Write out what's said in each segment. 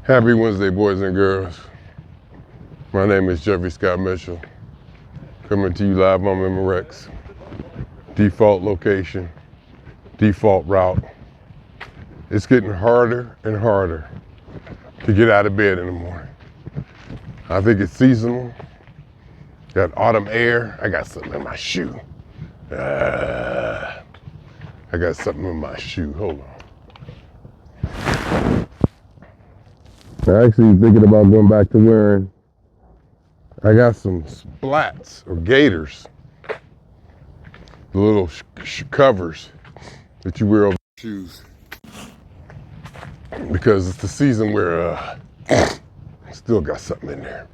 Happy Wednesday, boys and girls. My name is Jeffery Scott Mitchell, coming to you live on Memorex. Default location, default route. It's getting harder and harder to get out of bed in the morning. I think it's seasonal. Got autumn air. I got something in my shoe. I got something in my shoe. Hold on. I'm actually thinking about going back to wearing, I got some splats or gaiters, the little covers that you wear over shoes, because it's the season where still got something in there.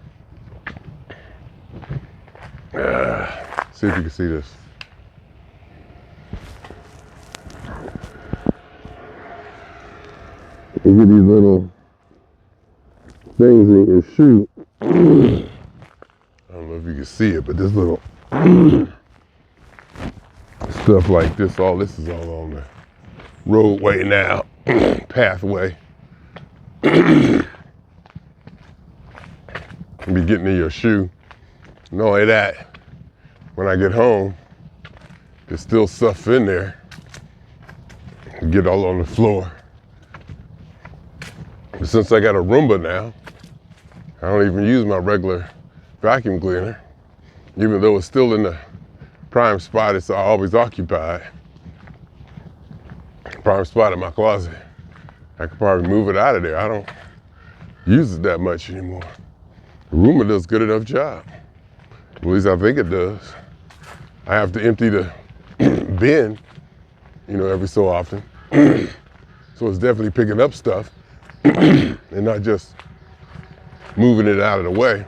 See if you can see this. You get these little things in your shoe. I don't know if you can see it, but this little stuff like this, all this is all on the roadway now, pathway. Be getting in your shoe. Not only that, when I get home, there's still stuff in there. Get all on the floor. But since I got a Roomba now, I don't even use my regular vacuum cleaner. Even though it's still in the prime spot, it's always occupied. Prime spot in my closet. I could probably move it out of there. I don't use it that much anymore. The Roomba does a good enough job. At least I think it does. I have to empty the bin, every so often. So it's definitely picking up stuff and not just moving it out of the way.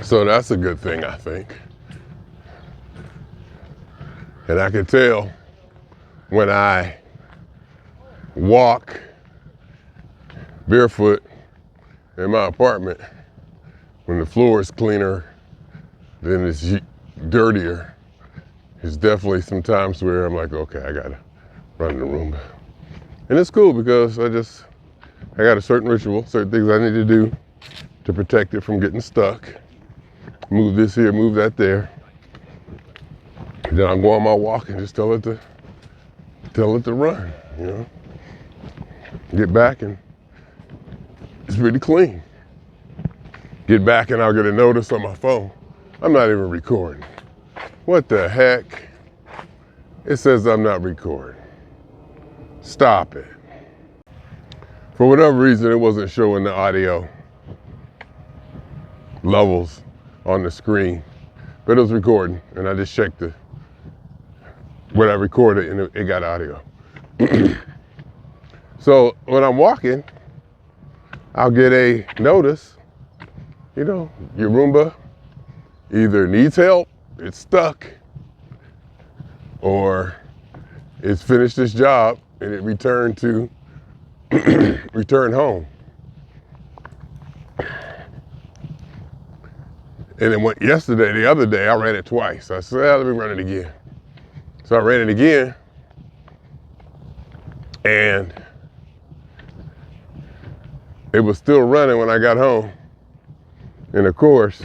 So that's a good thing, I think. And I can tell when I walk barefoot in my apartment, when the floor is cleaner, then it's dirtier. There's definitely some times where I'm like, okay, I gotta run the Roomba. And it's cool because I got a certain ritual, certain things I need to do to protect it from getting stuck. Move this here, move that there. And then I'll go on my walk and just tell it to run, Get back and it's really clean. Get back and I'll get a notice on my phone. I'm not even recording. What the heck? It says I'm not recording. Stop it. For whatever reason, it wasn't showing the audio levels on the screen, but it was recording, and I just checked what I recorded, and it got audio. So when I'm walking, I'll get a notice, your Roomba either needs help, it's stuck, or it's finished its job and it returned home. And then the other day, I ran it twice. I said, let me run it again. So I ran it again, and it was still running when I got home. And of course,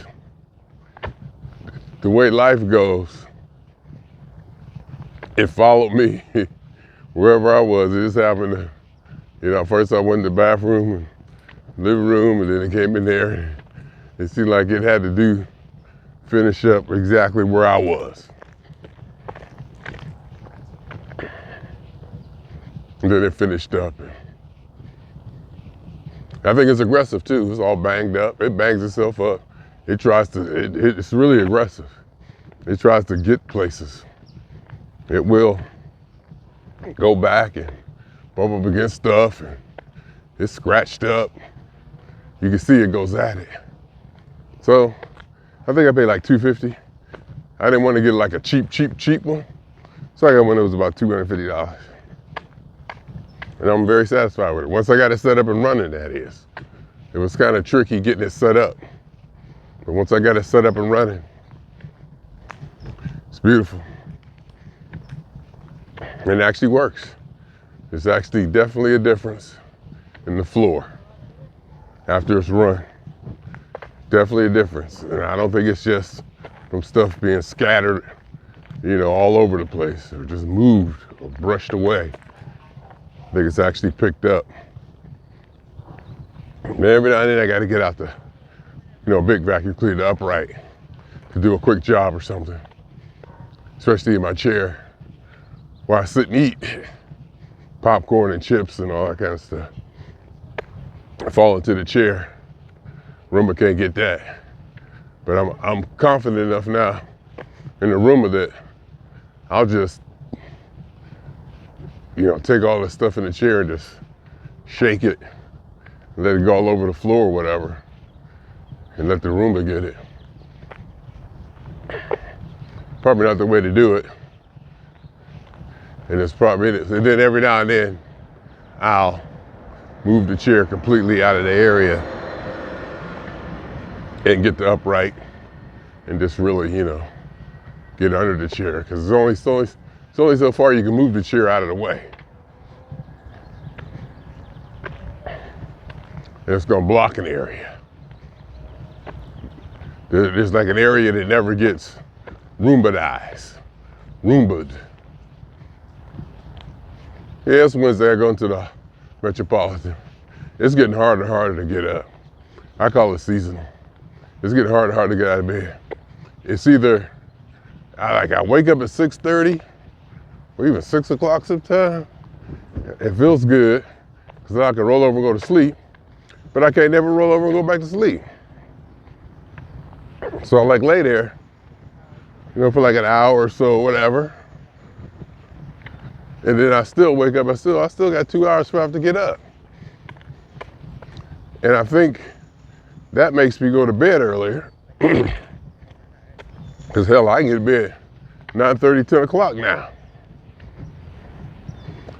the way life goes, it followed me wherever I was. It just happened to, first I went in the bathroom and living room, and then it came in there. It seemed like it had to finish up exactly where I was. And then it finished up. I think it's aggressive too. It's all banged up. It bangs itself up. It's really aggressive. It tries to get places. It will go back and bump up against stuff, and it's scratched up. You can see it goes at it. So I think I paid like $250. I didn't want to get like a cheap one. So I got one that was about $250. And I'm very satisfied with it. Once I got it set up and running, that is. It was kind of tricky getting it set up. But once I got it set up and running, it's beautiful. And it actually works. There's actually definitely a difference in the floor after it's run. Definitely a difference. And I don't think it's just from stuff being scattered, all over the place or just moved or brushed away. I think it's actually picked up. And every now and then I got to get out the, big vacuum cleaner, the upright, to do a quick job or something, especially in my chair where I sit and eat popcorn and chips and all that kind of stuff. I fall into the chair. Roomba can't get that. But I'm confident enough now in the Roomba that I'll just, take all this stuff in the chair and just shake it and let it go all over the floor or whatever and let the Roomba get it. Probably not the way to do it. And it's probably, and then every now and then I'll move the chair completely out of the area and get the upright and just really, get under the chair, because it's only so far you can move the chair out of the way. And it's gonna block an area. There's like an area that never gets Roombaized. Roomba'd. Yeah, it's Wednesday, I go into the Metropolitan. It's getting harder and harder to get up. I call it seasonal. It's getting harder and harder to get out of bed. It's either, I wake up at 6:30 or even 6 o'clock sometimes. It feels good, because then I can roll over and go to sleep, but I can't never roll over and go back to sleep. So I lay there, for like an hour or so, whatever. And then I still wake up, I still got 2 hours before I have to get up. And I think that makes me go to bed earlier. Because hell, I can get to bed 9:30, 10 o'clock now.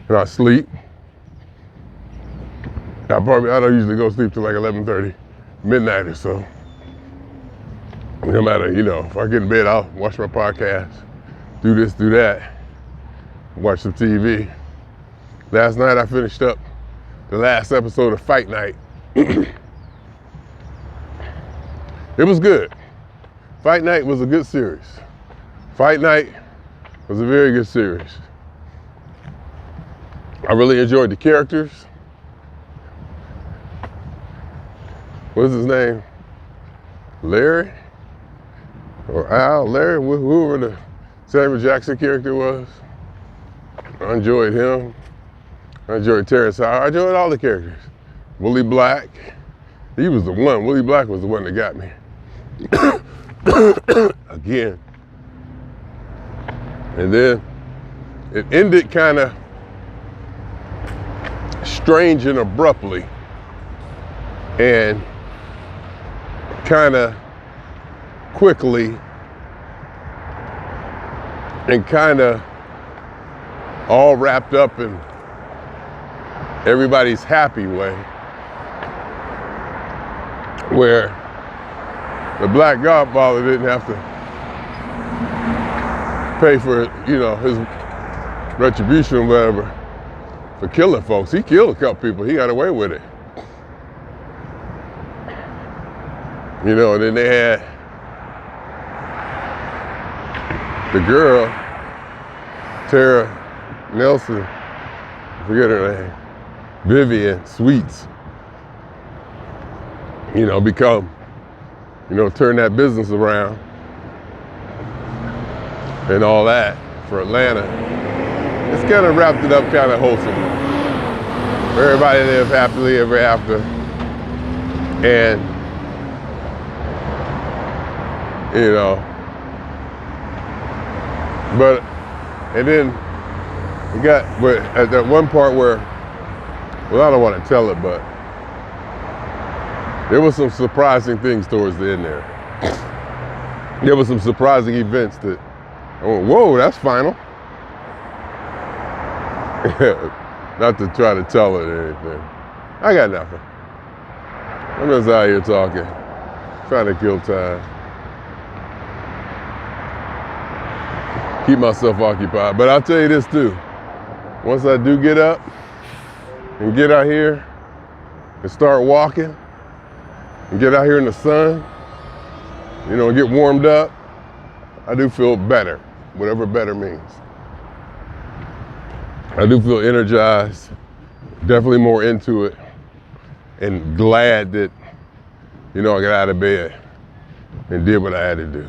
And I sleep. I don't usually go to sleep till like 11:30, midnight or so. No matter, if I get in bed, I'll watch my podcast, do this, do that, watch some TV. Last night I finished up the last episode of Fight Night. It was good. Fight Night was a good series. Fight Night was a very good series. I really enjoyed the characters. What's his name? Larry? Or Al? Larry? Whoever the Samuel Jackson character was. I enjoyed him. I enjoyed Terrence Howard. I enjoyed all the characters. Willie Black. He was the one. Willie Black was the one that got me. Again. And then it ended kind of strange and abruptly, and kind of quickly, and kind of all wrapped up in everybody's happy way, where the Black Godfather didn't have to pay for, his retribution or whatever for killing folks. He killed a couple people. He got away with it. And then they had the girl, Tara Nelson, I forget her name, Vivian Sweets, turn that business around and all that for Atlanta. It's kind of wrapped it up kind of wholesome. Everybody lived happily ever after. And, and then we got, at that one part where, I don't want to tell it, but there was some surprising things towards the end there. There was some surprising events that I went, whoa, that's final. Not to try to tell it or anything. I got nothing. I'm just out here talking, trying to kill time. Keep myself occupied. But I'll tell you this too. once I do get up and get out here and start walking and get out here in the sun, you know, and get warmed up, I do feel better, whatever better means. I do feel energized, definitely more into it, and glad that, you know, I got out of bed and did what I had to do.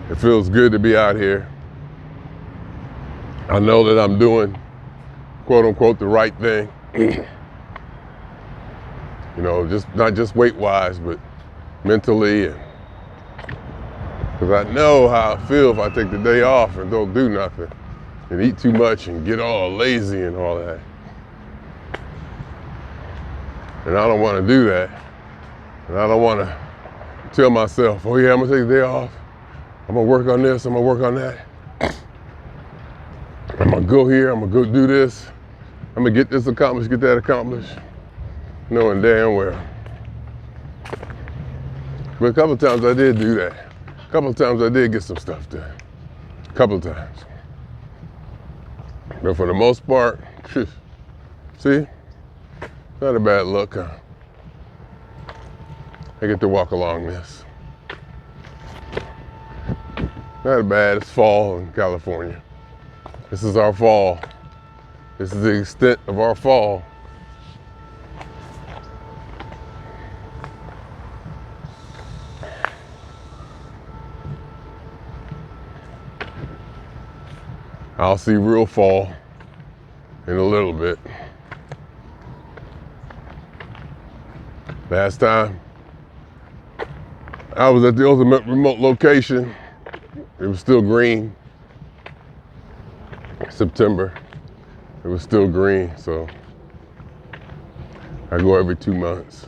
It feels good to be out here. I know that I'm doing, quote unquote, the right thing. You know, just not just weight-wise, but mentally, and because I know how I feel if I take the day off and don't do nothing and eat too much and get all lazy and all that. And I don't want to do that. And I don't want to tell myself, oh yeah, I'm gonna take the day off. I'm gonna work on this, I'm gonna work on that. I'm gonna go here, I'm gonna go do this. I'm gonna get this accomplished, get that accomplished. Knowing damn well. But a couple of times I did do that. A couple of times I did get some stuff done. A couple of times. But for the most part, see, not a bad look, huh? I get to walk along this. Not bad, it's fall in California. This is our fall. This is the extent of our fall. I'll see real fall in a little bit. Last time I was at the ultimate remote location, it was still green. September, it was still green, so I go every 2 months.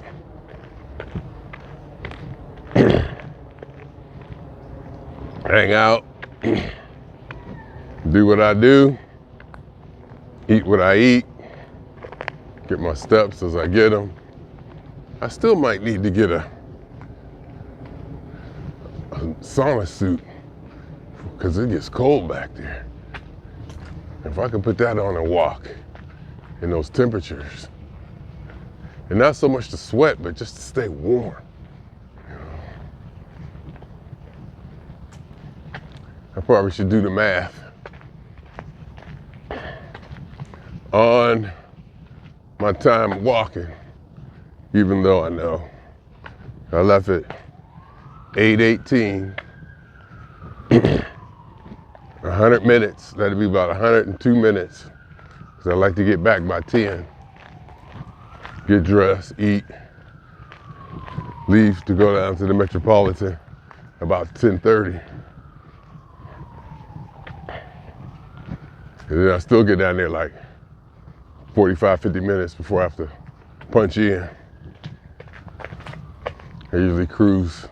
Hang out, do what I do, eat what I eat, get my steps as I get them. I still might need to get a sauna suit because it gets cold back there. If I can put that on and walk in those temperatures, and not so much to sweat, but just to stay warm. You know? I probably should do the math on my time walking, even though I know I left at 8:18. 100 minutes, that'd be about 102 minutes, because I like to get back by 10. Get dressed, eat, leave to go down to the Metropolitan about 10:30. And then I still get down there like 45, 50 minutes before I have to punch in. I usually cruise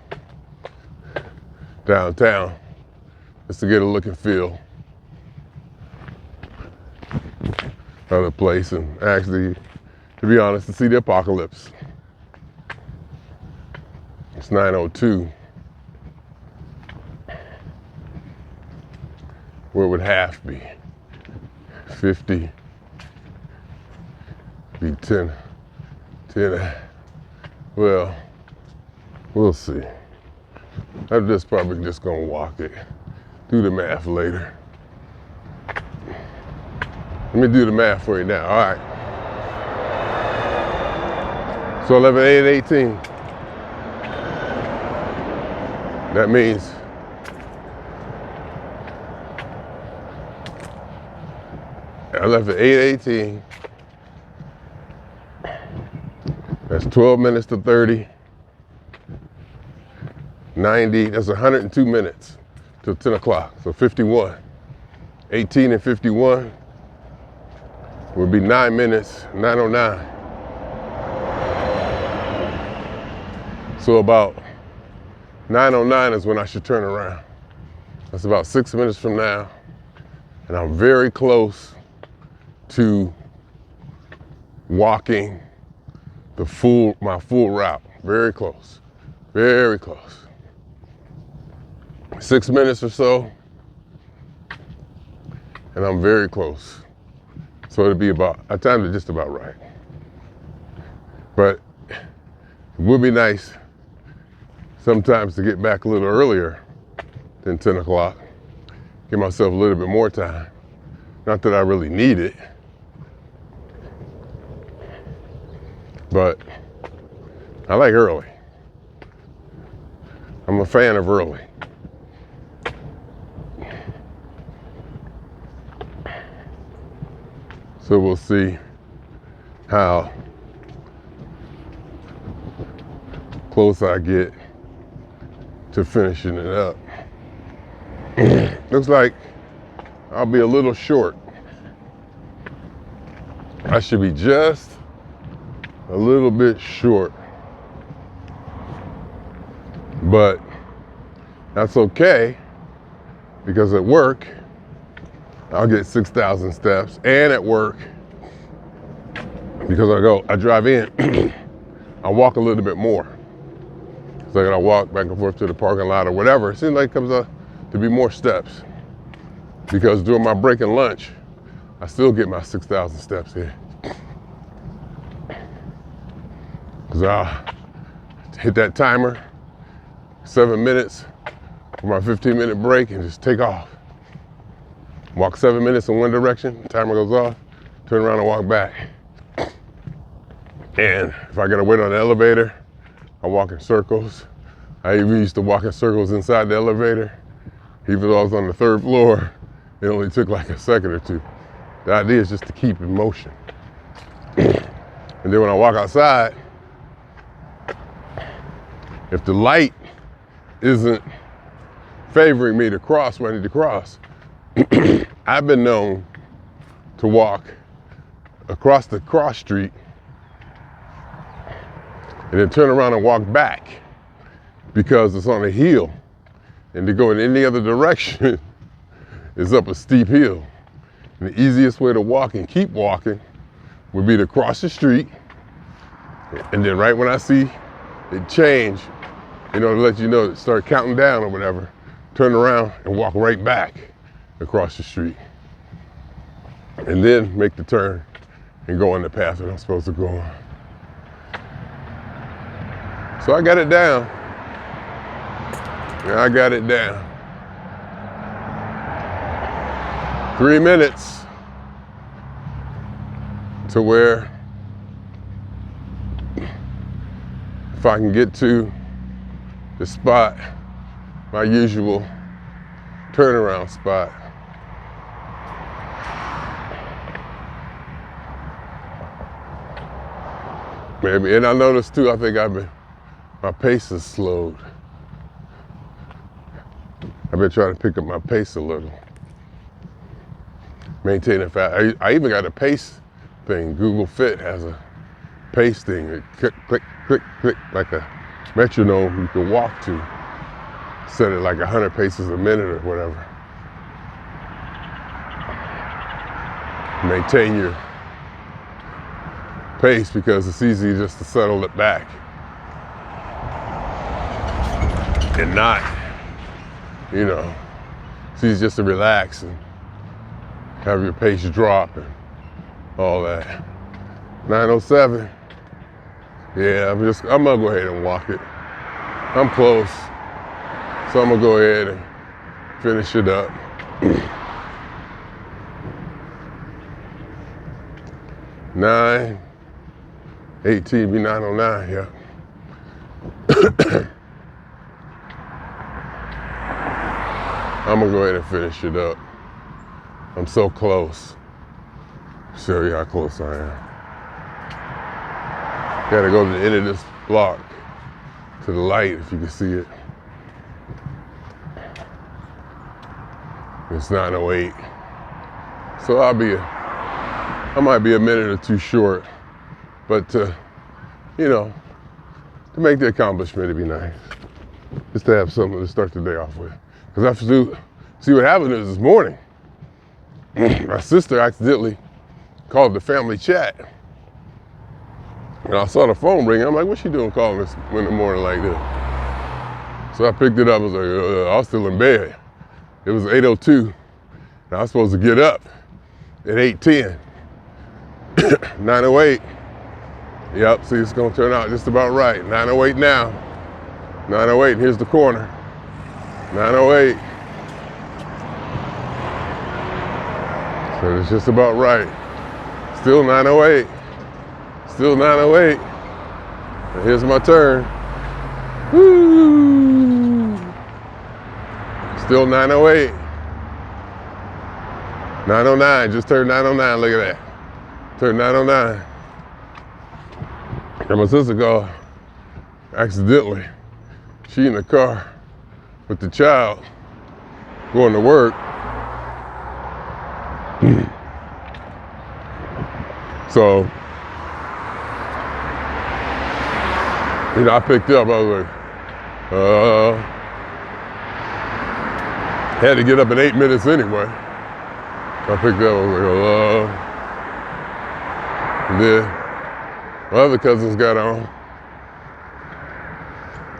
downtown just to get a look and feel of the place, and actually, to be honest, to see the apocalypse. It's 9:02. Where would half be? 50, be 10, well, we'll see. I'm just probably just gonna walk it. Do the math later. Let me do the math for you now, all right. So 11, 8, 18. That means I left at 8:18. That's 12 minutes to 30. 90, that's 102 minutes till 10 o'clock, so 51. 18 and 51 would be 9 minutes, 9:09. So about 9:09 is when I should turn around. That's about 6 minutes from now. And I'm very close to walking my full route. Very close, very close. 6 minutes or so. and I'm very close. So it'll be about, I timed it just about right. But it would be nice sometimes to get back a little earlier than 10 o'clock. Give myself a little bit more time. Not that I really need it, but I like early. I'm a fan of early. So we'll see how close I get to finishing it up. Looks like I'll be a little short. I should be just a little bit short, but that's okay because at work I'll get 6,000 steps, and at work, because I drive in, I walk a little bit more. So I gotta walk back and forth to the parking lot or whatever. It seems like it comes up to be more steps, because during my break and lunch, I still get my 6,000 steps in. Because I'll hit that timer, 7 minutes for my 15-minute break, and just take off. Walk 7 minutes in one direction, timer goes off, turn around and walk back. And if I gotta wait on the elevator, I walk in circles. I even used to walk in circles inside the elevator. Even though I was on the 3rd floor, it only took like a second or two. The idea is just to keep in motion. And then when I walk outside, if the light isn't favoring me to cross where I need to cross, I've been known to walk across the cross street and then turn around and walk back because it's on a hill, and to go in any other direction is up a steep hill. And the easiest way to walk and keep walking would be to cross the street, and then right when I see it change, to let you know, start counting down or whatever, turn around and walk right back across the street. And then make the turn and go on the path that I'm supposed to go on. So I got it down. Yeah, I got it down. 3 minutes to where if I can get to the spot, my usual turnaround spot, maybe. And I noticed too, I think my pace is slowed. I've been trying to pick up my pace a little. Maintaining fast. I even got a pace thing. Google Fit has a pace thing. It click, click, click, click, like a metronome you can walk to. Set it like 100 paces a minute or whatever. Maintain your pace because it's easy just to settle it back and not, it's easy just to relax and have your pace drop and all that. 9:07. Yeah, I'm gonna go ahead and walk it. I'm close, so I'm gonna go ahead and finish it up. 9:18 be 9:09, yeah. I'm gonna go ahead and finish it up. I'm so close. Show you how close I am. Gotta go to the end of this block, to the light if you can see it. It's 9:08. So I might be a minute or two short, but to make the accomplishment, it'd be nice. Just to have something to start the day off with. Because I have to see what happened is this morning. My sister accidentally called the family chat. And I saw the phone ring. I'm like, what's she doing calling this in the morning like this? So I picked it up. I was like, I was still in bed. It was 8:02. And I was supposed to get up at 8:10. 9:08. Yep, see, it's gonna turn out just about right. 9:08 now. 9:08, here's the corner. 9:08. So it's just about right. Still 9:08. Still 9:08. And here's my turn. Woo! Still 9:08. 9:09, just turned 9:09, look at that. Turned 9:09. And my sister called accidentally. She in the car with the child going to work. So, I picked up, I was like, had to get up in 8 minutes anyway. I picked up, I was like, and then my other cousins got on,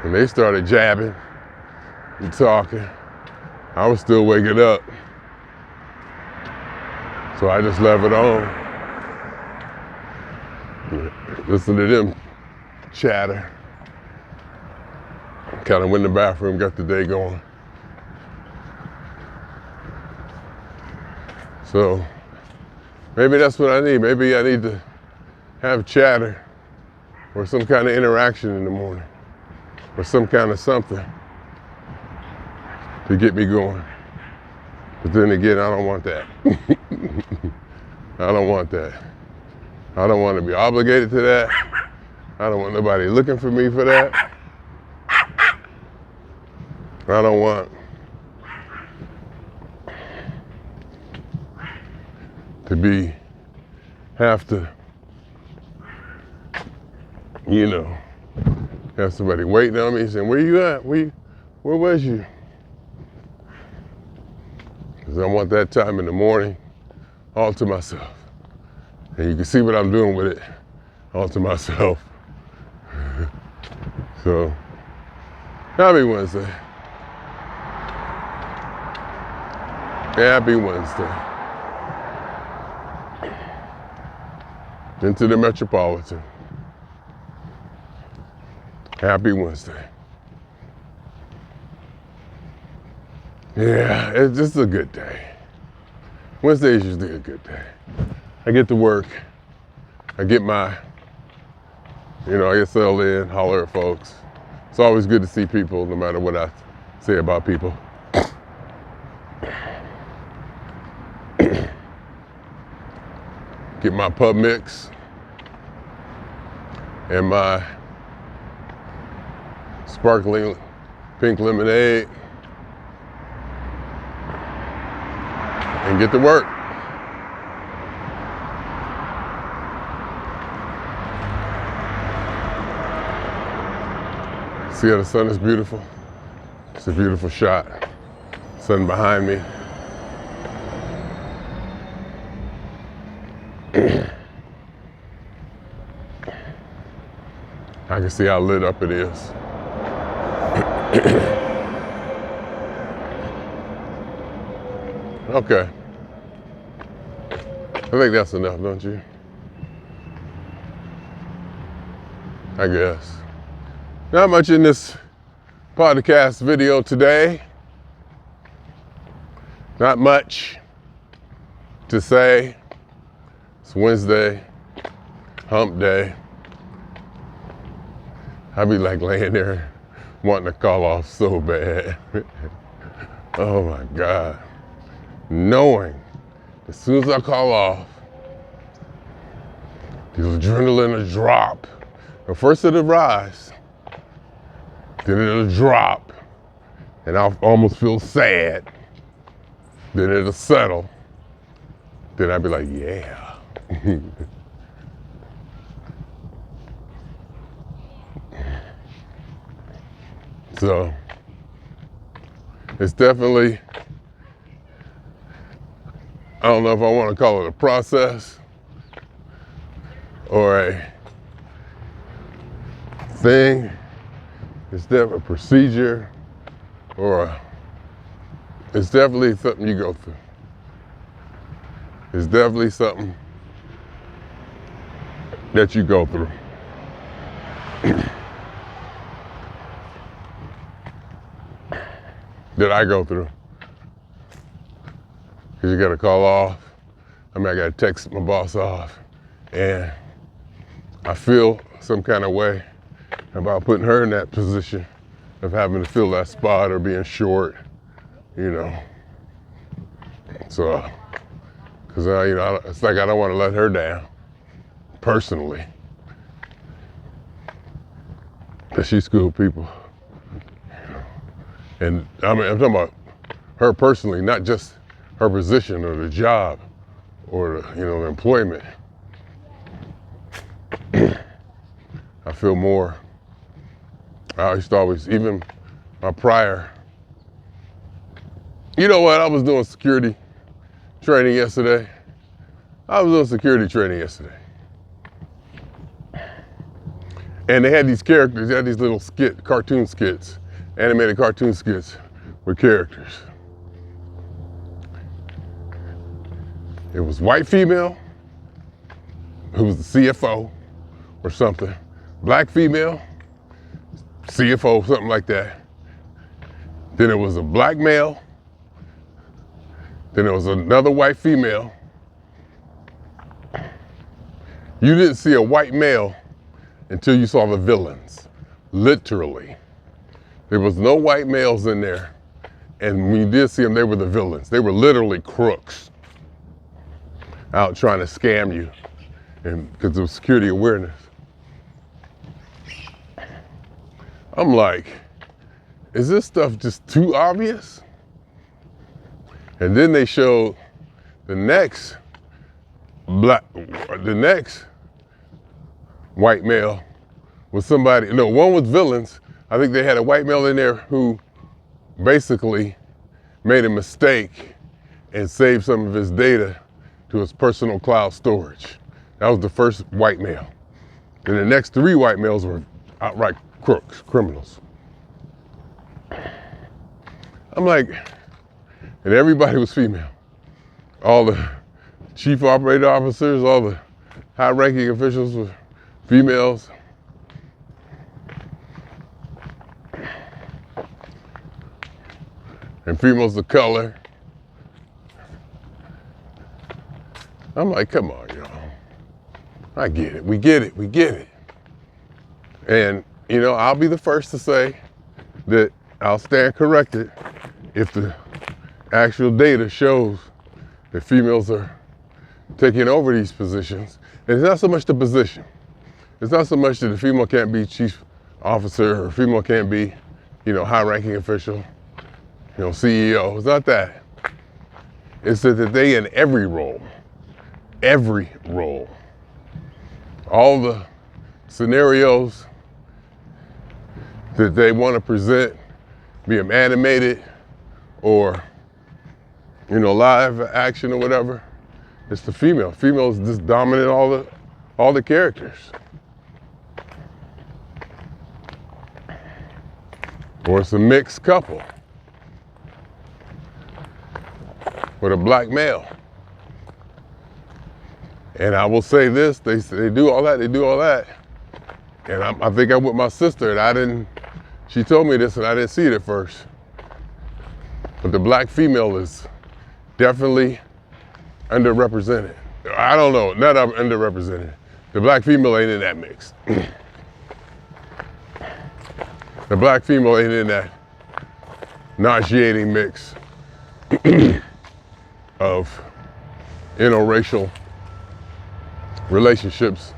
and they started jabbing and talking. I was still waking up, so I just left it on. Listen to them chatter. Kind of went in the bathroom, got the day going. So maybe that's what I need. Maybe I need to have chatter or some kind of interaction in the morning or some kind of something to get me going. But then again, I don't want that. I don't want that. I don't want to be obligated to that. I don't want nobody looking for me for that. I don't want to have to, have somebody waiting on me saying, where you at? Where was you? Because I want that time in the morning all to myself. And you can see what I'm doing with it all to myself. So, happy Wednesday. Happy Wednesday. Into the Metropolitan. Happy Wednesday. Yeah, it's just a good day. Wednesday is usually a good day. I get to work. I get I get settled in, holler at folks. It's always good to see people, no matter what I say about people. Get my pub mix and my sparkling pink lemonade and get to work. See how the sun is beautiful? It's a beautiful shot. Sun behind me. I can see how lit up it is. Okay. I think that's enough, don't you? I guess. Not much in this podcast video today. Not much to say. It's Wednesday, hump day. I be like laying there wanting to call off so bad. Oh my God. Knowing as soon as I call off, the adrenaline will drop. But first it'll rise, then it'll drop, and I'll almost feel sad. Then it'll settle. Then I'll be like, yeah. So, it's definitely, I don't know if I want to call it a process or a thing. It's definitely a procedure, or it's definitely something you go through. is definitely something that you go through. That I go through. Because you got to call off. I got to text my boss off. And I feel some kind of way about putting her in that position of having to fill that spot or being short, So, because, it's like I don't want to let her down, personally. Because she's cool people. And I'm talking about her personally, not just her position or the job or the employment. I feel more. I used to always, even my prior. You know what? I was doing security training yesterday. And they had these characters, they had these little cartoon skits, animated cartoon skits with characters. It was white female, who was the CFO or something. Black female, CFO, something like that. Then it was a black male. Then there was another white female. You didn't see a white male until you saw the villains, literally. There was no white males in there. And when you did see them, they were the villains. They were literally crooks out trying to scam you and because of security awareness. I'm like, is this stuff just too obvious? And then they showed the next white male was somebody, no, one was villains. I think they had a white male in there who basically made a mistake and saved some of his data to his personal cloud storage. That was the first white male. And the next 3 white males were outright crooks, criminals. I'm like, and everybody was female. All the chief operating officers, all the high-ranking officials were females. And females of color. I'm like, come on, y'all. I get it, we get it. And, I'll be the first to say that I'll stand corrected if the actual data shows that females are taking over these positions. And it's not so much the position. It's not so much that the female can't be chief officer or female can't be, high-ranking official, CEO. It's not that. It's that they in every role, all the scenarios that they want to present, be them animated or, live action or whatever, it's the female. Females just dominate all the characters. Or it's a mixed couple with a black male. And I will say this, they do all that. And I think I'm with my sister, and she told me this and I didn't see it at first. But the black female is definitely underrepresented. I don't know, not underrepresented. The black female ain't in that mix. The black female ain't in that nauseating mix of interracial relationships,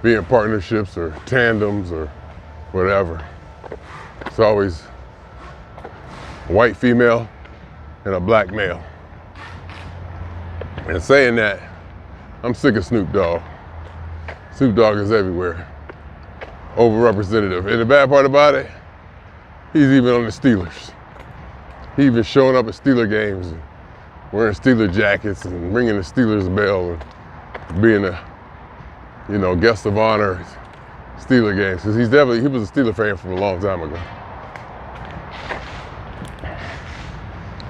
being partnerships or tandems or whatever. It's always a white female and a black male. And saying that, I'm sick of Snoop Dogg. Snoop Dogg is everywhere. Overrepresentative. And the bad part about it, he's even on the Steelers. He even showing up at Steeler games and wearing Steeler jackets and ringing the Steelers bell and being a, guest of honor at Steeler games. Because he was a Steeler fan from a long time ago.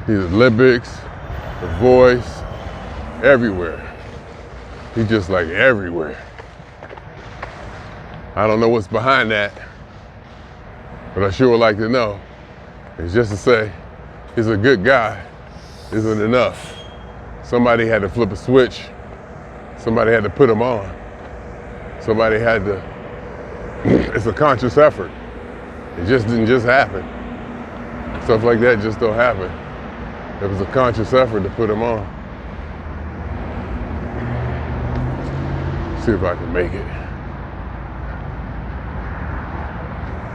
He's Olympics, The Voice, everywhere. He's just like everywhere. I don't know what's behind that, but I sure would like to know. It's just to say he's a good guy isn't enough. Somebody had to flip a switch. Somebody had to put him on. Somebody had to, it's a conscious effort. It just didn't just happen. Stuff like that just don't happen. It was a conscious effort to put him on. See if I can make it.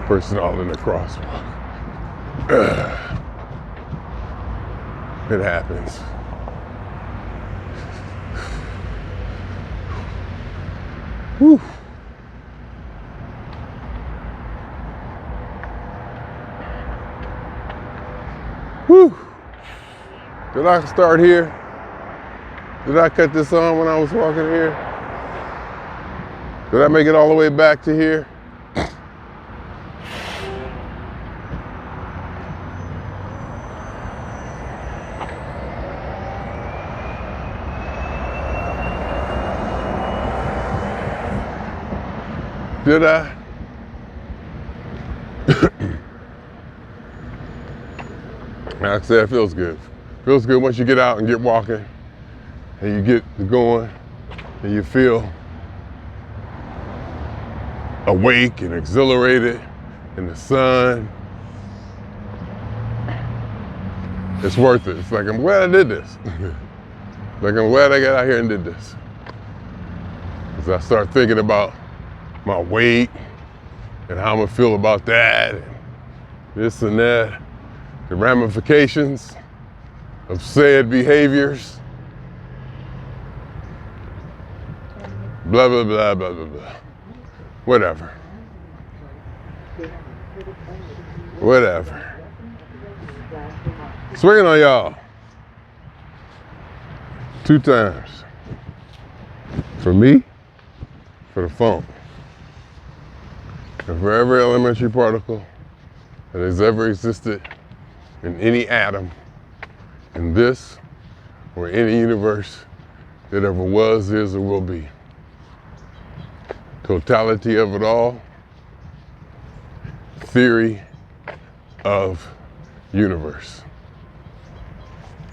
Person all in the crosswalk. It happens. Whew. Whew. Did I start here? Did I cut this on when I was walking here? Did I make it all the way back to here? Did I? Like I said, it feels good. Feels good once you get out and get walking and you get going and you feel awake and exhilarated in the sun. It's worth it. It's like, I'm glad I did this. Like, I'm glad I got out here and did this. As I start thinking about my weight and how I'm gonna feel about that and this and that, the ramifications of said behaviors, blah, blah, blah, blah, blah, blah. Whatever. Whatever. Swinging on y'all 2 times. For me, for the phone. And for every elementary particle that has ever existed in any atom in this or any universe that ever was, is, or will be. Totality of it all, theory of universe.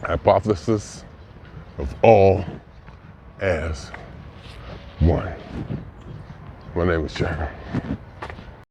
Hypothesis of all as one. My name is Jeffery.